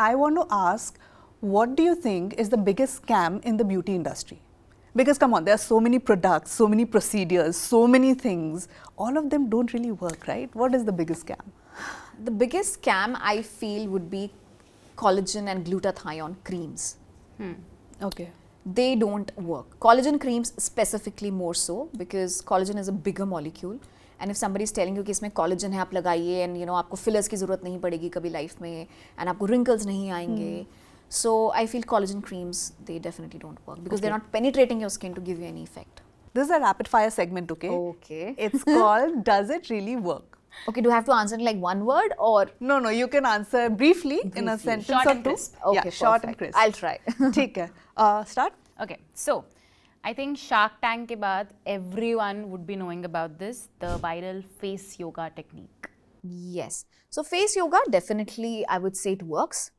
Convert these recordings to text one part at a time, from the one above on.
I want to ask, what do you think is the biggest scam in the beauty industry? Because come on, there are so many products, so many procedures, so many things. All of them don't really work, right? What is the biggest scam? The biggest scam I feel would be collagen and glutathione creams. Okay. They don't work. Collagen creams specifically more so because collagen is a bigger molecule. And if somebody is telling you कि इसमें collagen है आप लगाइए and आपको fillers की ज़रूरत नहीं पड़ेगी कभी life में and आपको wrinkles नहीं आएंगे. So I feel collagen creams, they definitely don't work because they're not penetrating your skin to give you any effect. This is a rapid fire segment, okay? Okay. It's called Does It Really Work? Okay, do I have to answer in like one word or? No, you can answer briefly in a sentence Short or and two. crisp. Okay, Yeah, short and perfect. crisp. I'll try. ठीक है. Start. Okay, so I think Shark Tank के बाद everyone would be knowing about this, the viral face yoga technique. Yes. So face yoga, definitely I would say it works,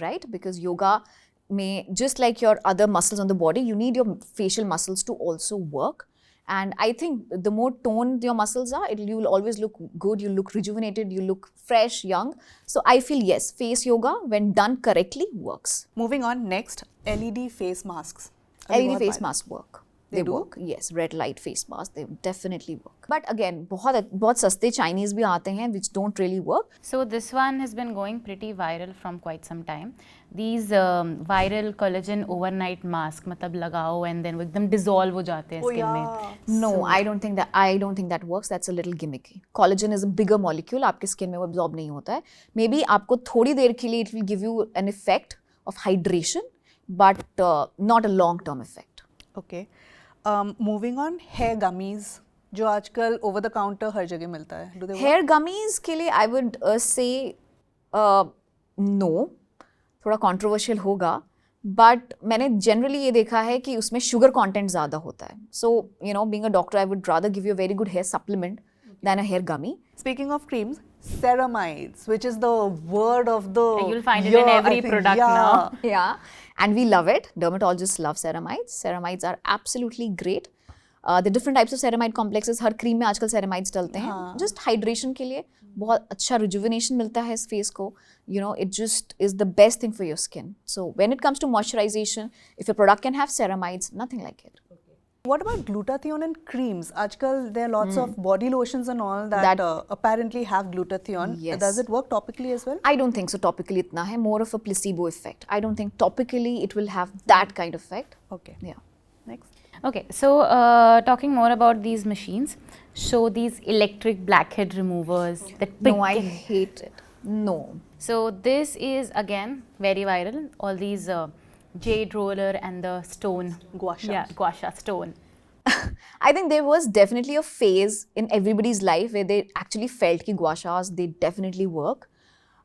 right? Because yoga may, just like your other muscles on the body, you need your facial muscles to also work. And I think the more toned your muscles are, you will always look good, you look rejuvenated, you look fresh, young. So I feel yes, face yoga when done correctly works. Moving on, next, LED face masks. अभी LED बहुत face viral. masks work. They do? work. Yes, red light face masks, they definitely work. But again, बहुत सस्ते Chinese भी आते हैं which don't really work. So this one has been going pretty viral from quite some time. These viral collagen overnight mask मतलब लगाओ and then वो एकदम dissolve हो जाते हैं Oh, skin में. yeah. No, I don't think that works. That's a little gimmicky. Collagen is a bigger molecule. आपके skin में वो absorb नहीं होता है. Maybe आपको थोड़ी देर के लिए it will give you an effect of hydration, but not a long-term effect. Okay. Moving on, hair gummies जो आजकल over the counter हर जगह मिलता है. Do they work? Hair gummies के लिए I would say no. थोड़ा controversial होगा. But मैंने generally ये देखा है कि उसमें sugar content ज़्यादा होता है. So, being a doctor, I would rather give you a very good hair supplement than a hair gummy. Speaking of creams, ceramides, which is the word of the You'll find it year, in every I think. product Yeah. now. Yeah, and we love it. Dermatologists love ceramides. Ceramides are absolutely great. The different types of ceramide complexes, her cream में आजकल ceramides डलते हैं. Just hydration के लिए बहुत अच्छा rejuvenation मिलता है इस face को. It just is the best thing for your skin. So when it comes to moisturization, if your product can have ceramides, nothing like it. What about glutathione and creams? Aajkal there are lots of body lotions and all that, apparently have glutathione. Yes. Does it work topically as well? I don't think so topically इतना है, more of a placebo effect. I don't think topically it will have that kind of effect. Okay. Yeah. Next. Okay, so talking more about these machines, so these electric blackhead removers that No, I hate it. No. So this is again very viral. All these jade roller and the stone. Gua sha. Yeah, gua sha stone. I think there was definitely a phase in everybody's life where they actually felt कि gua shas, they definitely work.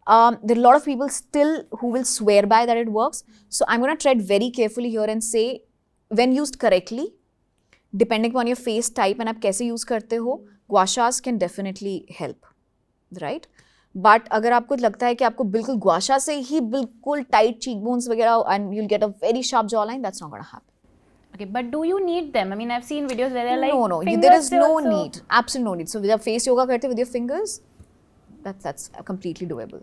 There are a lot of people still who will swear by that it works. So I'm going to tread very carefully here and say, when used correctly, depending upon your face type and आप कैसे use करते हो, gua shas can definitely help, right? But अगर आपको लगता है कि आपको बिल्कुल gua sha से ही बिल्कुल tight cheekbones वगैरह and you'll get a very sharp jawline, that's not going to happen. Okay, but do you need them? I mean, I've seen videos where they're like No, fingers there is से no also- need, absolutely no need. So जब face yoga करते with your fingers, that's completely doable.